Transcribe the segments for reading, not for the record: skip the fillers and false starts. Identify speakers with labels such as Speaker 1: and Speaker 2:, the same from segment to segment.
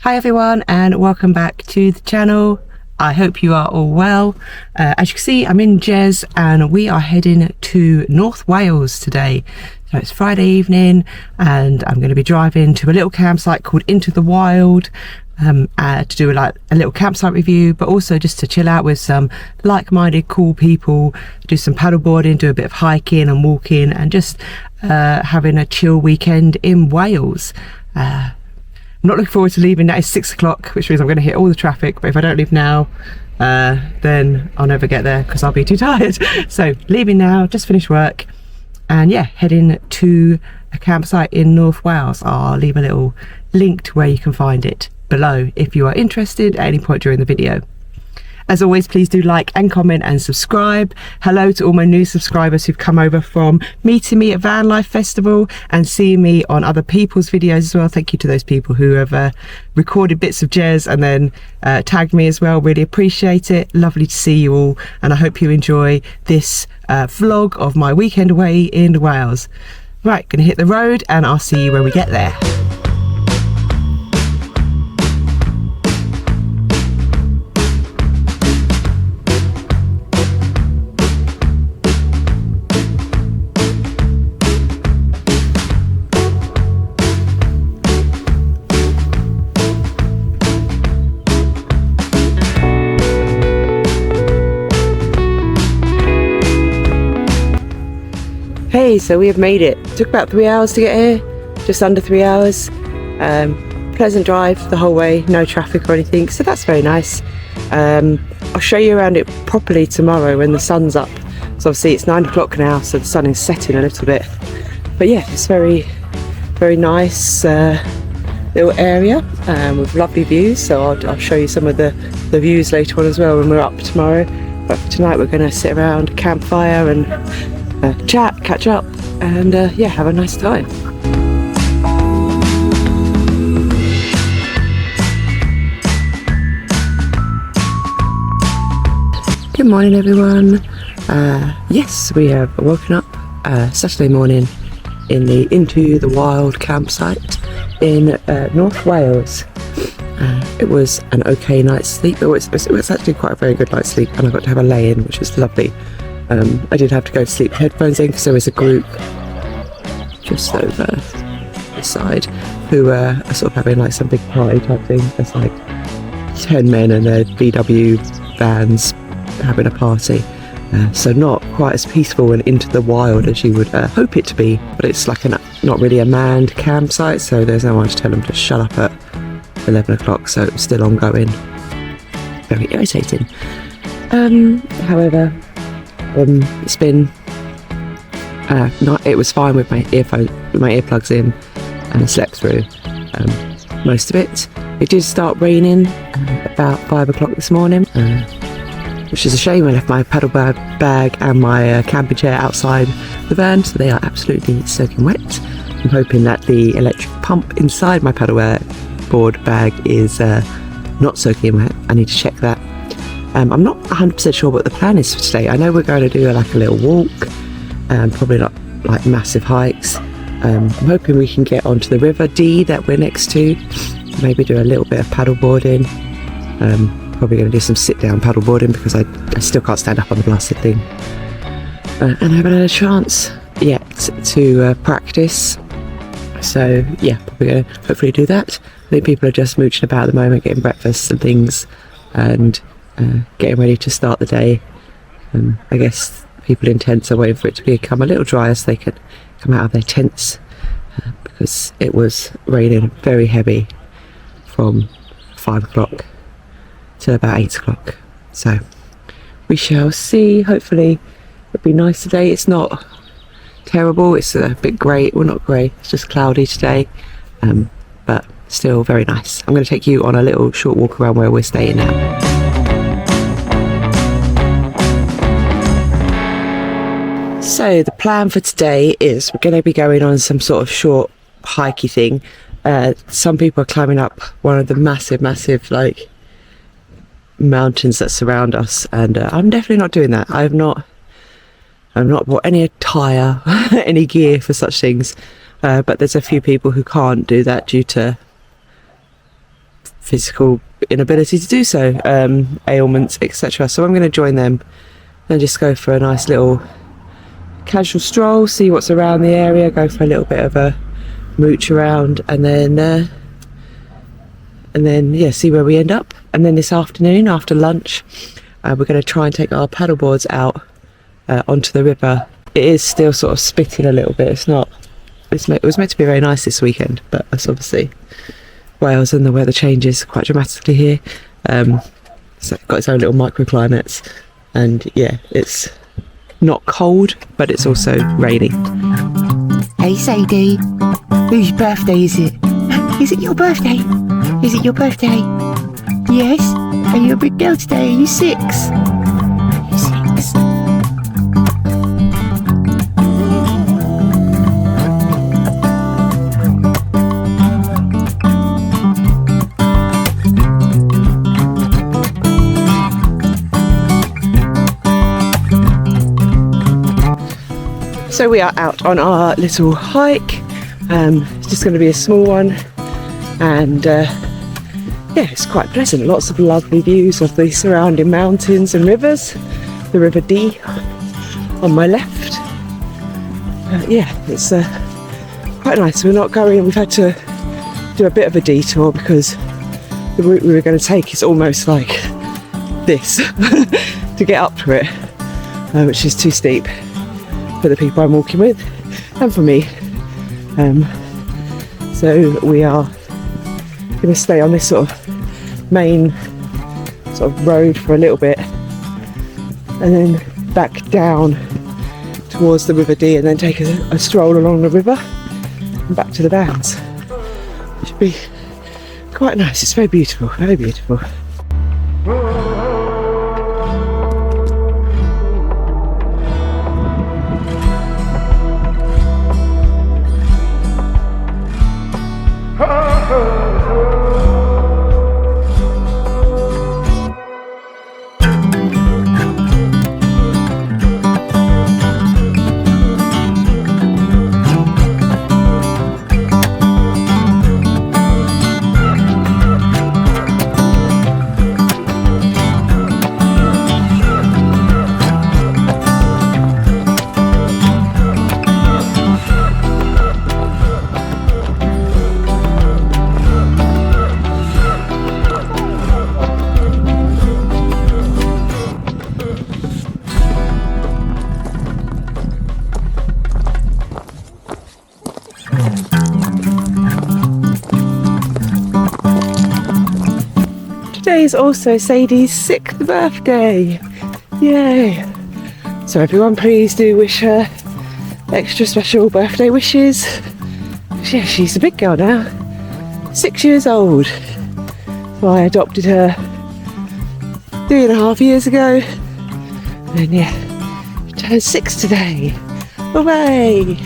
Speaker 1: Hi everyone, and welcome back to the channel. I hope you are all well. As you can see, I'm in Jez and we are heading to North Wales today. So it's Friday evening and I'm going to be driving to a little campsite called Into the Wild to do a little campsite review, but also just to chill out with some like-minded cool people, do some paddleboarding, do a bit of hiking and walking, and just having a chill weekend in Wales. I'm not looking forward to leaving. That is 6 o'clock, which means I'm going to hit all the traffic, but if I don't leave now, then I'll never get there because I'll be too tired. So leaving now, just finished work, and yeah, heading to a campsite in North Wales. I'll leave a little link to where you can find it below if you are interested at any point during the video. As always, please do like and comment and subscribe. Hello to all my new subscribers who've come over from meeting me at Vanlife Festival and seeing me on other people's videos as well. Thank you to those people who have recorded bits of Jez and then tagged me as well. Really appreciate it. Lovely to see you all, and I hope you enjoy this vlog of my weekend away in Wales. Right, gonna hit the road and I'll see you when we get there. Hey, so we have made it. Took about 3 hours to get here, just under 3 hours. Pleasant drive the whole way, no traffic or anything, so that's very nice. I'll show you around it properly tomorrow when the sun's up. So obviously it's 9 o'clock now, so the sun is setting a little bit. But yeah, it's very nice little area with lovely views. So I'll show you some of the views later on as well when we're up tomorrow. But for tonight we're going to sit around a campfire and chat, catch up, and yeah, have a nice time. Good morning everyone. Yes, we have woken up Saturday morning in the Into the Wild campsite in North Wales. It was an okay night's sleep. It was actually quite a very good night's sleep, and I got to have a lay-in, which was lovely. I did have to go to sleep with headphones in because there was a group just over the side who are sort of having like some big party type thing. There's like 10 men and their VW vans having a party. So not quite as peaceful and into the wild as you would hope it to be, but it's like not really a manned campsite, so there's no one to tell them to shut up at 11 o'clock, so it's still ongoing. Very irritating. However, it's been it was fine with my earplugs in, and I slept through most of it. It did start raining about 5 o'clock this morning, which is a shame. I left my paddle bag and my camping chair outside the van, so they are absolutely soaking wet. I'm hoping that the electric pump inside my paddleboard bag is not soaking wet. I need to check that. I'm not 100% sure what the plan is for today. I know we're going to do a little walk, probably not like massive hikes. I'm hoping we can get onto the River Dee that we're next to, maybe do a little bit of paddleboarding. Probably going to do some sit-down paddleboarding because I still can't stand up on the blasted thing. And I haven't had a chance yet to practice. So yeah, probably going to hopefully do that. I think people are just mooching about at the moment, getting breakfast and things, and getting ready to start the day. I guess people in tents are waiting for it to become a little drier so they can come out of their tents, because it was raining very heavy from 5 o'clock till about 8 o'clock. So we shall see. Hopefully it'll be nice today. It's not terrible. It's a bit grey. Well, not grey, it's just cloudy today, but still very nice. I'm going to take you on a little short walk around where we're staying now. So the plan for today is we're going to be going on some sort of short hikey thing. Some people are climbing up one of the massive like mountains that surround us, and I'm definitely not doing that. I've not bought any attire, any gear for such things, but there's a few people who can't do that due to physical inability to do so, ailments, etc. So I'm going to join them and just go for a nice little casual stroll, see what's around the area, go for a little bit of a mooch around, and then yeah, see where we end up. And then this afternoon after lunch, we're going to try and take our paddleboards out onto the river. It is still sort of spitting a little bit. It was meant to be very nice this weekend, but that's obviously Wales, and the weather changes quite dramatically here. So it's got its own little microclimates, and yeah, it's not cold, but it's also rainy.
Speaker 2: Hey Sadie, whose birthday is it? Is it your birthday? Is it your birthday? Yes? Are you a big girl today? Are you 6? Are you 6?
Speaker 1: So we are out on our little hike. It's just going to be a small one, and yeah, it's quite pleasant. Lots of lovely views of the surrounding mountains and rivers. The River Dee on my left. Yeah, it's quite nice. We're not going. We've had to do a bit of a detour because the route we were going to take is almost like this to get up to it, which is too steep for the people I'm walking with and for me. So we are going to stay on this sort of main sort of road for a little bit, and then back down towards the River Dee, and then take a stroll along the river and back to the vans. It should be quite nice. It's very beautiful, very beautiful. Today is also Sadie's 6th birthday. Yay! So everyone, please do wish her extra special birthday wishes. Yeah, she's a big girl now. 6 years old. So I adopted her 3.5 years ago. And yeah, she turned 6 today. Hooray!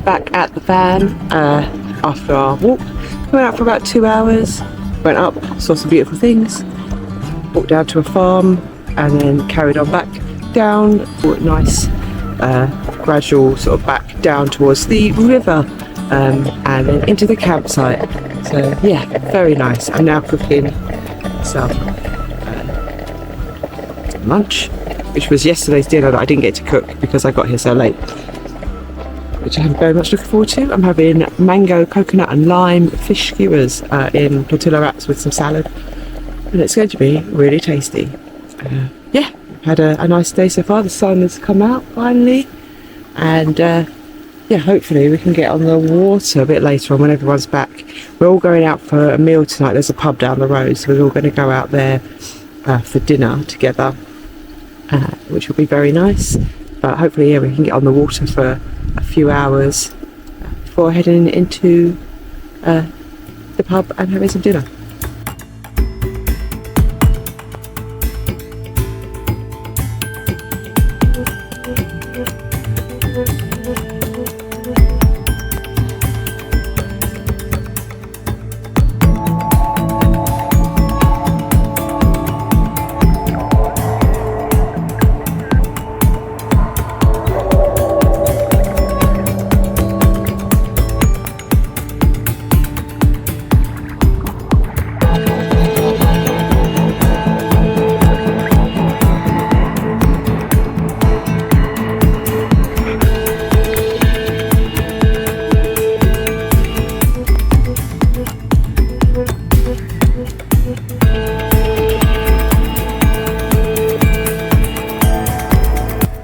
Speaker 1: Back at the van after our walk. We went out for about 2 hours, went up, saw some beautiful things, walked down to a farm, and then carried on back down, nice gradual sort of back down towards the river, and then into the campsite. So yeah, very nice. I'm now cooking some lunch, which was yesterday's dinner that I didn't get to cook because I got here so late, which I'm very much looking forward to. I'm having mango, coconut and lime fish skewers in tortilla wraps with some salad, and it's going to be really tasty. Yeah, had a nice day so far. The sun has come out finally, and yeah, hopefully we can get on the water a bit later on when everyone's back. We're all going out for a meal tonight. There's a pub down the road, so we're all going to go out there for dinner together, which will be very nice. But hopefully, yeah, we can get on the water for a few hours before heading into the pub and having some dinner.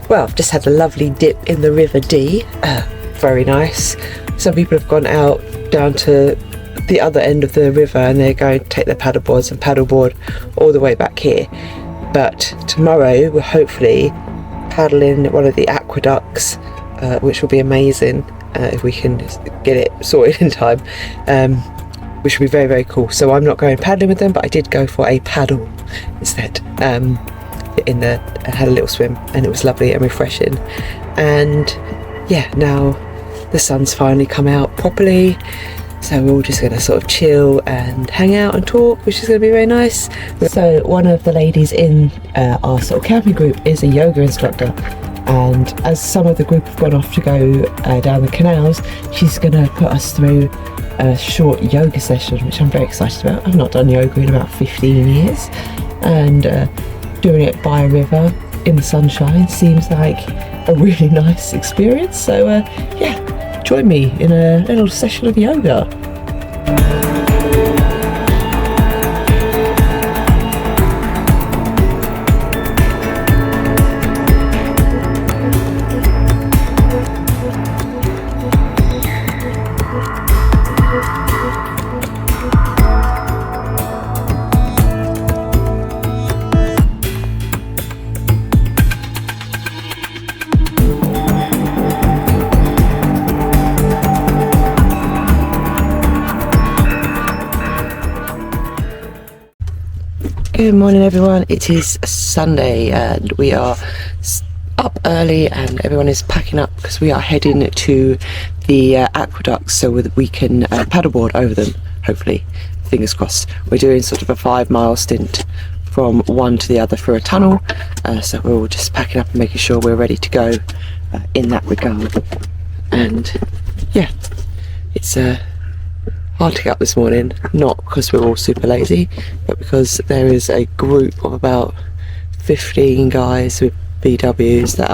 Speaker 1: Well, I've just had a lovely dip in the River Dee, very nice. Some people have gone out down to the other end of the river and they're going to take their paddleboards and paddleboard all the way back here. But tomorrow we'll hopefully paddle in one of the aqueducts, which will be amazing if we can get it sorted in time, which will be very, very cool. So I'm not going paddling with them, but I did go for a paddle instead. I had a little swim and it was lovely and refreshing, and yeah, now the sun's finally come out properly, so we're all just going to sort of chill and hang out and talk, which is going to be very nice. So one of the ladies in our sort of camping group is a yoga instructor, and as some of the group have gone off to go down the canals, she's going to put us through a short yoga session, which I'm very excited about. I've not done yoga in about 15 years, and doing it by a river in the sunshine seems like a really nice experience. So yeah, join me in a little session of yoga. Good morning everyone, it is Sunday and we are up early and everyone is packing up because we are heading to the aqueducts so that we can paddleboard over them, hopefully, fingers crossed. We're doing sort of a 5-mile stint from one to the other through a tunnel, so we're all just packing up and making sure we're ready to go in that regard. And yeah, it's hard to get up this morning, not because we're all super lazy, but because there is a group of about 15 guys with VWs that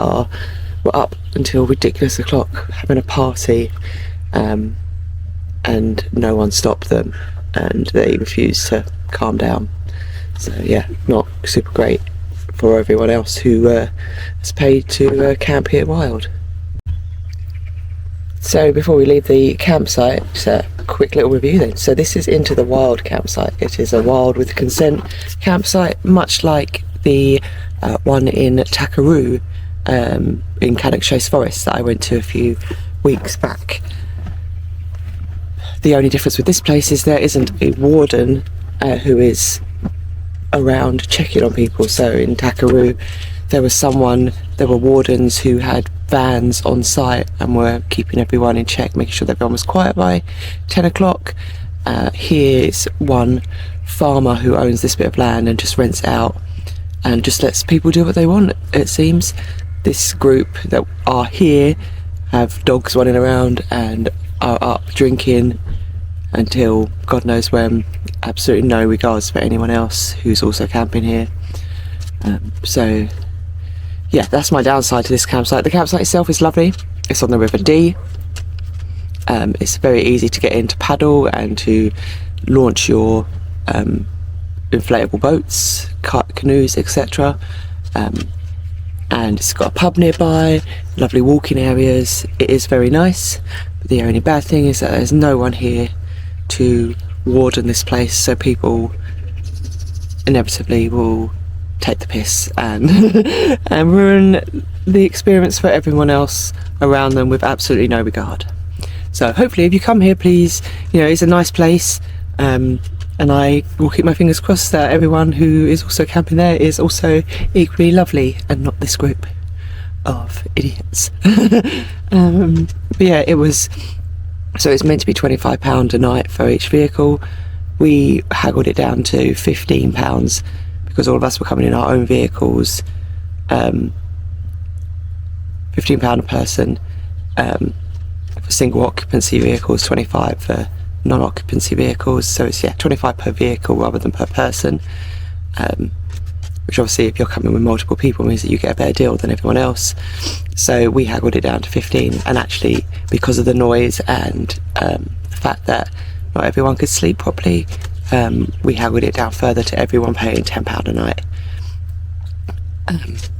Speaker 1: were up until ridiculous o'clock having a party, and no one stopped them and they refused to calm down. So yeah, not super great for everyone else who has paid to camp here wild. So before we leave the campsite, just a quick little review then. So this is Into the Wild campsite. It is a wild with consent campsite, much like the one in Takaroo in Cannock Chase Forest that I went to a few weeks back. The only difference with this place is there isn't a warden who is around checking on people. So in Takaroo there were wardens who had vans on site and were keeping everyone in check, making sure that everyone was quiet by 10 o'clock. Here's one farmer who owns this bit of land and just rents it out and just lets people do what they want, it seems. This group that are here have dogs running around and are up drinking until God knows when, absolutely no regards for anyone else who's also camping here. So yeah, that's my downside to this campsite. The campsite itself is lovely. It's on the River Dee. It's very easy to get in to paddle and to launch your inflatable boats, canoes, etc. And it's got a pub nearby, lovely walking areas. It is very nice, but the only bad thing is that there's no one here to warden this place, so people inevitably will take the piss and and ruin the experience for everyone else around them with absolutely no regard. So hopefully if you come here, please, you know, it's a nice place, and I will keep my fingers crossed that everyone who is also camping there is also equally lovely and not this group of idiots. But yeah, it was, so it's meant to be £25 a night for each vehicle. We haggled it down to £15 because all of us were coming in our own vehicles. £15 a person for single occupancy vehicles, 25 for non-occupancy vehicles, so it's 25 per vehicle rather than per person, which obviously if you're coming with multiple people means that you get a better deal than everyone else. So we haggled it down to 15, and actually because of the noise and the fact that not everyone could sleep properly, we haggled it down further to everyone paying £10 a night,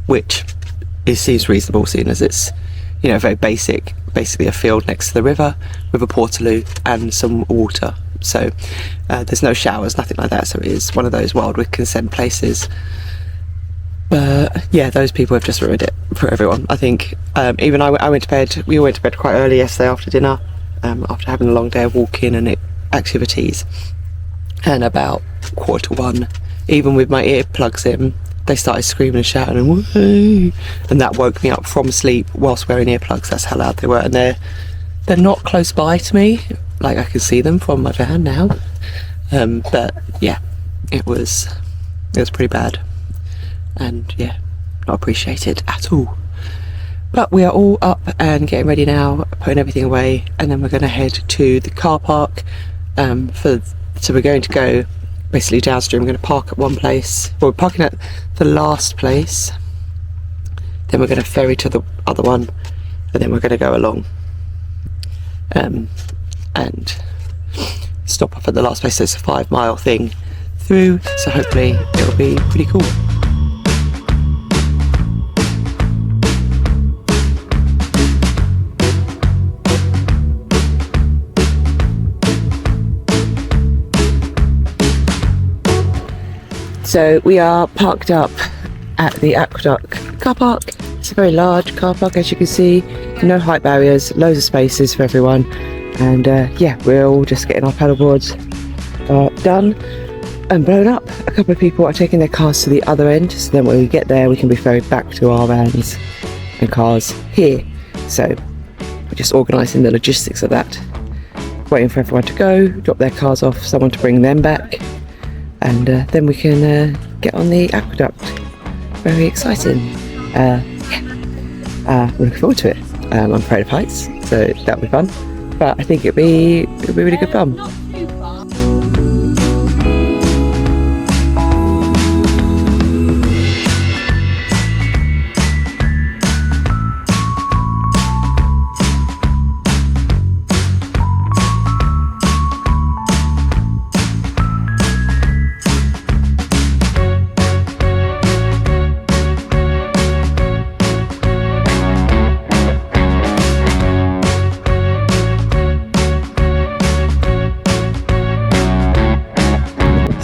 Speaker 1: which seems reasonable seeing as it's, you know, very basic, basically a field next to the river with a portaloo and some water. So there's no showers, nothing like that, so it is one of those wild with consent places. But yeah, those people have just ruined it for everyone. I think even I went to bed, we all went to bed quite early yesterday after dinner, after having a long day of walking and activities, and about 1:15, even with my earplugs in, they started screaming and shouting and whoo, and that woke me up from sleep whilst wearing earplugs. That's how loud they were, and they're not close by to me, like I can see them from my van now. But yeah, it was pretty bad, and yeah, not appreciated at all. But we are all up and getting ready now, putting everything away, and then we're going to head to the car park. So we're going to go basically downstream. We're going to park at one place. Well, we're parking at the last place, then we're going to ferry to the other one, and then we're going to go along and stop off at the last place. So it's a 5-mile thing through, so hopefully it'll be pretty cool. So we are parked up at the Aqueduct car park. It's a very large car park, as you can see, no height barriers, loads of spaces for everyone, and yeah, we're all just getting our paddleboards done and blown up. A couple of people are taking their cars to the other end, so then when we get there we can be ferried back to our vans and cars here. So we're just organising the logistics of that, waiting for everyone to go, drop their cars off, someone to bring them back, and then we can get on the Aqueduct. Very exciting. Yeah, we're looking forward to it. I'm afraid of heights, so that'll be fun, but I think it'll be really good fun.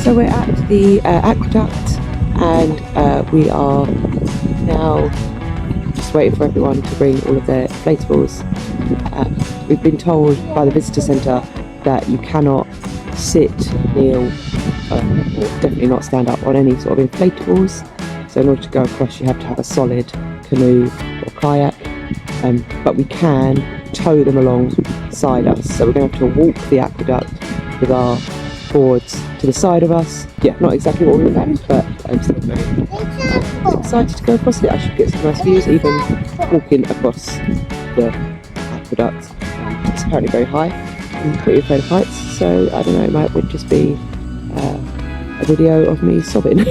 Speaker 1: So we're at the Aqueduct, and we are now just waiting for everyone to bring all of their inflatables. We've been told by the visitor centre that you cannot sit, kneel, or definitely not stand up on any sort of inflatables. So in order to go across you have to have a solid canoe or kayak, but we can tow them alongside us. So we're going to have to walk the Aqueduct with our boards to the side of us. Yeah, not exactly what we planned, but I'm still very excited to go across it. I should get some nice views even walking across the Aqueduct. It's apparently very high. I'm pretty afraid of heights, so I don't know, it might just be a video of me sobbing.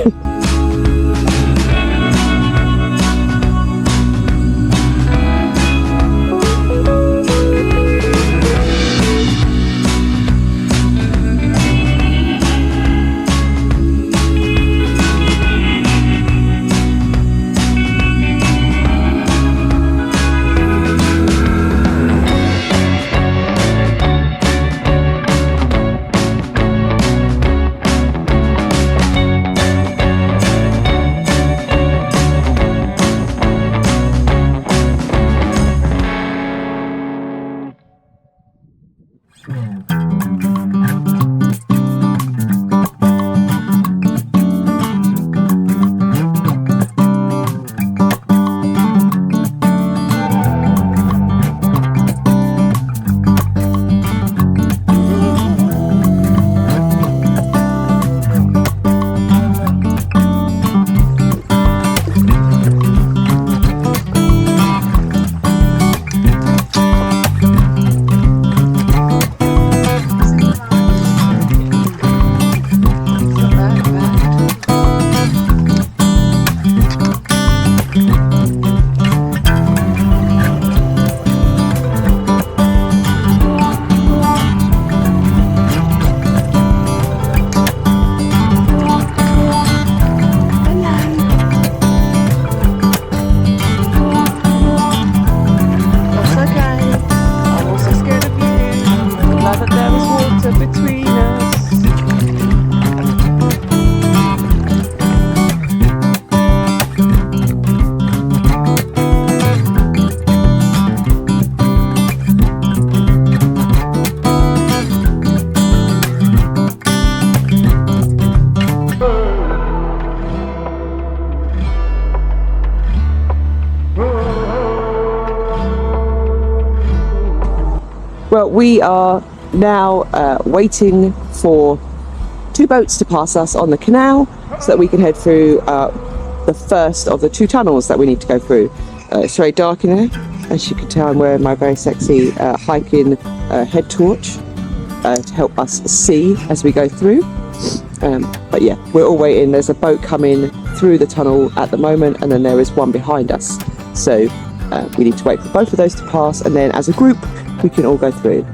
Speaker 1: Well, we are now waiting for 2 boats to pass us on the canal so that we can head through the first of the 2 tunnels that we need to go through. It's very dark in there. As you can tell, I'm wearing my very sexy hiking head torch to help us see as we go through. But yeah, we're all waiting. There's a boat coming through the tunnel at the moment, and then there is one behind us. So we need to wait for both of those to pass, and then as a group we can all go through.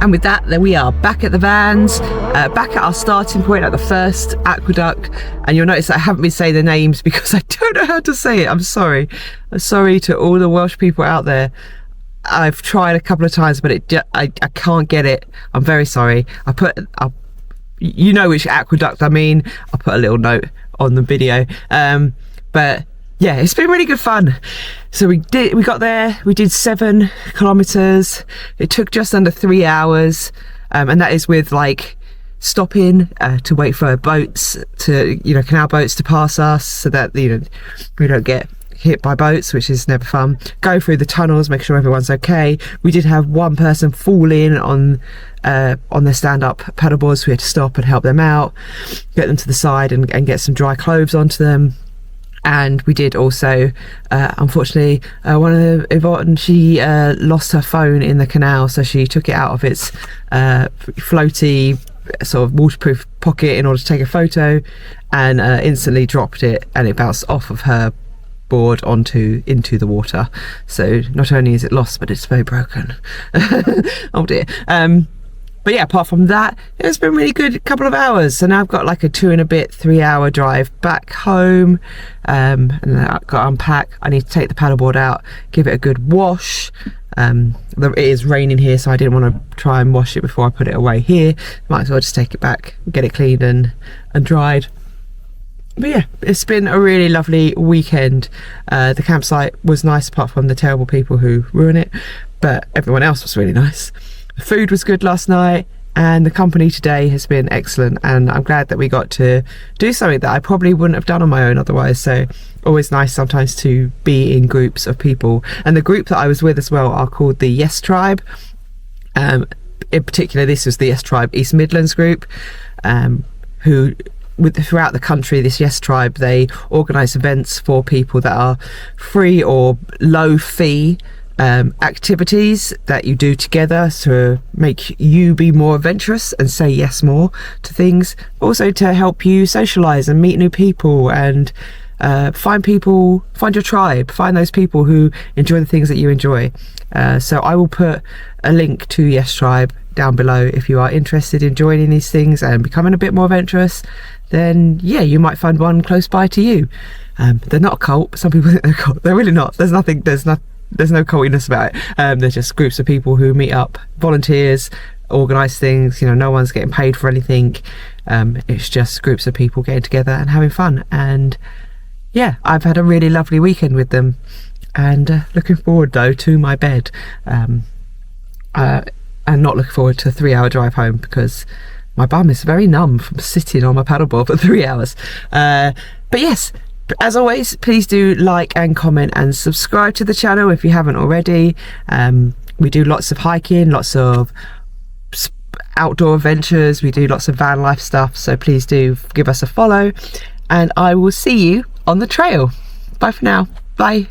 Speaker 1: And with that, there we are back at the vans, back at our starting point at the first aqueduct. And you'll notice that I haven't been saying the names because I don't know how to say it. I'm sorry. I'm sorry to all the Welsh people out there. I've tried a couple of times, but I can't get it. I'm very sorry. You know which aqueduct I mean. I'll put a little note on the video. But yeah, it's been really good fun. So we got there, we did 7 kilometers. It took just under 3 hours. And that is with like stopping to wait for boats to, canal boats to pass us so that, we don't get hit by boats, which is never fun. Go through the tunnels, make sure everyone's okay. We did have one person fall in on their stand-up paddleboards, so we had to stop and help them out, get them to the side and get some dry clothes onto them. And we did also, unfortunately, one of Yvonne, she lost her phone in the canal, so she took it out of its floaty sort of waterproof pocket in order to take a photo, and instantly dropped it, and it bounced off of her board into the water. So not only is it lost, but it's very broken. Oh dear. But yeah, apart from that, it's been really good couple of hours. So now I've got like a 2 and a bit, 3 hour drive back home. And then I've got to unpack. I need to take the paddleboard out, give it a good wash. It is raining here, so I didn't want to try and wash it before I put it away here. Might as well just take it back, get it cleaned and dried. But yeah, it's been a really lovely weekend. The campsite was nice, apart from the terrible people who ruin it, but everyone else was really nice. The food was good last night, and the company today has been excellent, and I'm glad that we got to do something that I probably wouldn't have done on my own otherwise. So always nice sometimes to be in groups of people. And the group that I was with as well are called the Yes Tribe. In particular, this was the Yes Tribe East Midlands group, who throughout the country, this Yes Tribe, they organise events for people that are free or low fee activities that you do together to make you be more adventurous and say yes more to things, also to help you socialize and meet new people and find your tribe, find those people who enjoy the things that you enjoy. So I will put a link to Yes Tribe down below if you are interested in joining these things and becoming a bit more adventurous. Then yeah, you might find one close by to you. They're not a cult. Some people think they're a cult. They're really not. There's no cultiness about it. They're just groups of people who meet up, volunteers, organise things. No one's getting paid for anything. It's just groups of people getting together and having fun. And yeah, I've had a really lovely weekend with them, and looking forward though to my bed, and not looking forward to a 3-hour drive home, because my bum is very numb from sitting on my paddleboard for 3 hours. But yes, as always, please do like and comment and subscribe to the channel if you haven't already. We do lots of hiking, lots of outdoor adventures, we do lots of van life stuff, so please do give us a follow, and I will see you on the trail. Bye for now. Bye.